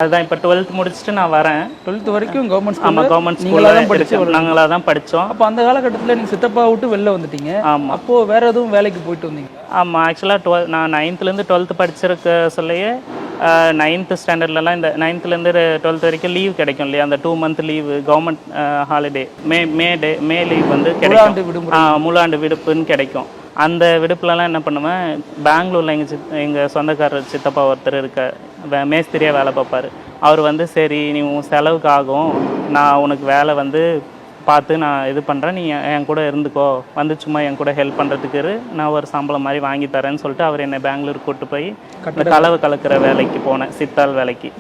அதுதான் இப்போ 12th முடிச்சுட்டு நான் வரேன். 12th வரைக்கும் கவர்மெண்ட் ஆமாம், ஸ்கூல்ல கவர்மெண்ட் நீங்களா தான் ஸ்கூலில் நாங்களாக தான் படித்தோம். அப்போ அந்த காலகட்டத்தில் நீங்கள் சித்தப்பா விட்டு வெளில வந்துட்டீங்க. ஆமாம். அப்போது வேறு எதுவும் வேலைக்கு போயிட்டு வந்தீங்க? ஆமாம், ஆக்சுவலாக நான் 9th-லேருந்து 12th படிச்சிருக்க சொல்லையே 9th ஸ்டாண்டர்ட்லலாம் இந்த 9th-லேருந்து 12th வரைக்கும் லீவ் கிடைக்கும் இல்லையா, அந்த 2 month லீவு கவர்மெண்ட் ஹாலிடே மே லீவ் வந்து கிடைக்கும். முழாண்டு விடுப்புன்னு கிடைக்கும். அந்த விடுப்புலலாம் என்ன பண்ணுவேன், பெங்களூரில் எங்கள் சொந்தக்காரர் சித்தப்பா ஒருத்தர் மேஸ்திரியாக வேலை பார்ப்பார். அவர் வந்து சரி நீ உன் செலவுக்கு ஆகும், நான் உனக்கு வேலை வந்து பார்த்து நான் இது பண்ணுறேன், நீ என் கூட இருந்துக்கோ, வந்து சும்மா என் கூட ஹெல்ப் பண்ணுறதுக்கு நான் ஒரு சம்பளம் மாதிரி வாங்கி தரேன்னு சொல்லிட்டு அவர் என்னை பெங்களூர் கூப்பிட்டு போய் கலவை கலக்கிற வேலைக்கு போனேன், சித்தாள் வேலைக்கு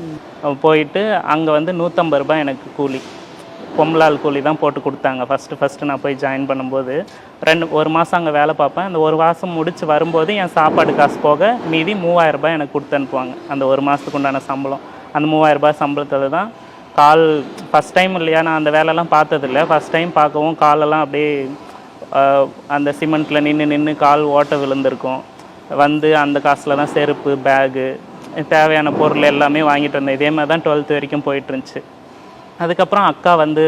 போயிட்டு அங்கே வந்து 150 ரூபாய் எனக்கு கூலி, பொம்பளால் கூலி தான் போட்டு கொடுத்தாங்க. ஃபஸ்ட்டு நான் போய் ஜாயின் பண்ணும்போது ஒரு மாதம் அங்கே வேலை பார்ப்பேன். அந்த ஒரு மாதம் முடித்து வரும்போது என் சாப்பாடு காசு போக மீதி 3000 ரூபாய் எனக்கு கொடுத்து அனுப்புவாங்க. அந்த ஒரு மாதத்துக்கு உண்டான சம்பளம், அந்த 3000 ரூபாய் சம்பளத்தில் தான் ஃபஸ்ட் டைம் இல்லையா, நான் அந்த வேலைலாம் பார்த்ததில்ல. ஃபஸ்ட் டைம் பார்க்கவும் காலெல்லாம் அப்படியே அந்த சிமெண்ட்டில் நின்று கால் ஓட்ட விழுந்திருக்கும். வந்து அந்த காசில் தான் செருப்பு, பேகு, தேவையான பொருள் எல்லாமே வாங்கிட்டு வந்தேன். இதே மாதிரி தான் 12th வரைக்கும் போயிட்டுருந்துச்சு. அதுக்கப்புறம் அக்கா வந்து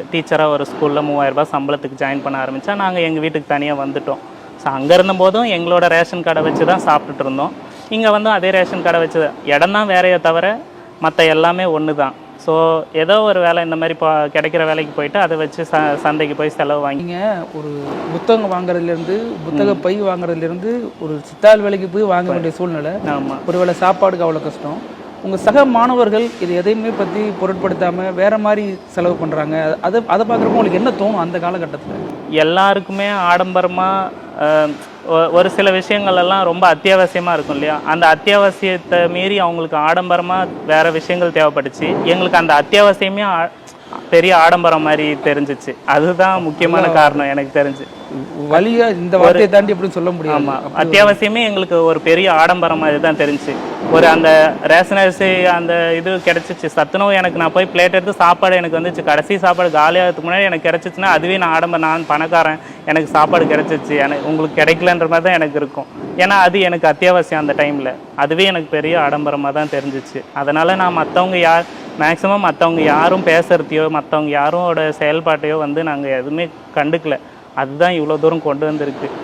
டீச்சராக ஒரு ஸ்கூலில் 3000 ரூபாய் சம்பளத்துக்கு ஜாயின் பண்ண ஆரம்பித்தா நாங்கள் எங்கள் வீட்டுக்கு தனியாக வந்துவிட்டோம். ஸோ அங்கே இருந்தபோதும் எங்களோட ரேஷன் கடை வச்சு தான் சாப்பிட்டுட்டு இருந்தோம். இங்கே வந்து அதே ரேஷன் கடை வச்சு இடம் தான் வேறையே தவிர மற்ற எல்லாமே ஒன்று தான். ஸோ ஏதோ ஒரு வேலை இந்த மாதிரி கிடைக்கிற வேலைக்கு போயிட்டு அதை வச்சு சந்தைக்கு போய் செலவு வாங்கிங்க. ஒரு புத்தகம் வாங்குறதுலேருந்து, புத்தக பை வாங்குறதுலேருந்து ஒரு சித்தாள் வேலைக்கு போய் வாங்க வேண்டிய சூழ்நிலை. ஆமாம். ஒரு வேளை சாப்பாடுக்கு அவ்வளோ கஷ்டம். உங்கள் சக மாணவர்கள் இது எதையுமே பற்றி பொருட்படுத்தாமல் வேறு மாதிரி செலவு பண்ணுறாங்க. அதை பார்க்குறப்போ உங்களுக்கு என்ன தோணும் அந்த காலகட்டத்தில்? எல்லாருக்குமே ஆடம்பரமாக ஒரு சில விஷயங்கள் எல்லாம் ரொம்ப அத்தியாவசியமாக இருக்கும் இல்லையா, அந்த அத்தியாவசியத்தை மீறி அவங்களுக்கு ஆடம்பரமாக வேறு விஷயங்கள் தேவைப்பட்டுச்சு. எங்களுக்கு அந்த அத்தியாவசியமே பெரிய ஆடம்பரம் மாதிரி தெரிஞ்சிச்சு. அதுதான் முக்கியமான காரணம் எனக்கு தெரிஞ்சு. வழியா இந்த வார்த்தையை தாண்டி எப்படின்னு சொல்ல முடியும். ஆமாம், அத்தியாவசியமே எங்களுக்கு ஒரு பெரிய ஆடம்பரம் மாதிரி தான் தெரிஞ்சிச்சு. ஒரு அந்த ரேஷன் அரிசி அந்த இது கிடச்சிச்சு, சத்துணவு எனக்கு நான் போய் பிளேட் எடுத்து சாப்பாடு எனக்கு வந்துச்சு. கடைசி சாப்பாடு காலியாகிறதுக்கு முன்னாடி எனக்கு கிடச்சிச்சின்னா அதுவே நான் ஆடம்பரம், நான் பணக்காரன், எனக்கு சாப்பாடு கிடச்சிச்சு, எனக்கு உங்களுக்கு கிடைக்கலன்ற மாதிரி தான் எனக்கு இருக்கும். ஏன்னா அது எனக்கு அத்தியாவசியம் அந்த டைமில். அதுவே எனக்கு பெரிய ஆடம்பரமாக தான் தெரிஞ்சிச்சு. அதனால் நான் மேக்ஸிமம் மற்றவங்க யாரும் பேசுகிறதையோ மற்றவங்க யாரோட செயல்பாட்டையோ வந்து நாங்கள் எதுவுமே கண்டுக்கல. அதுதான் இவ்வளோ தூரம் கொண்டு வந்திருக்கு.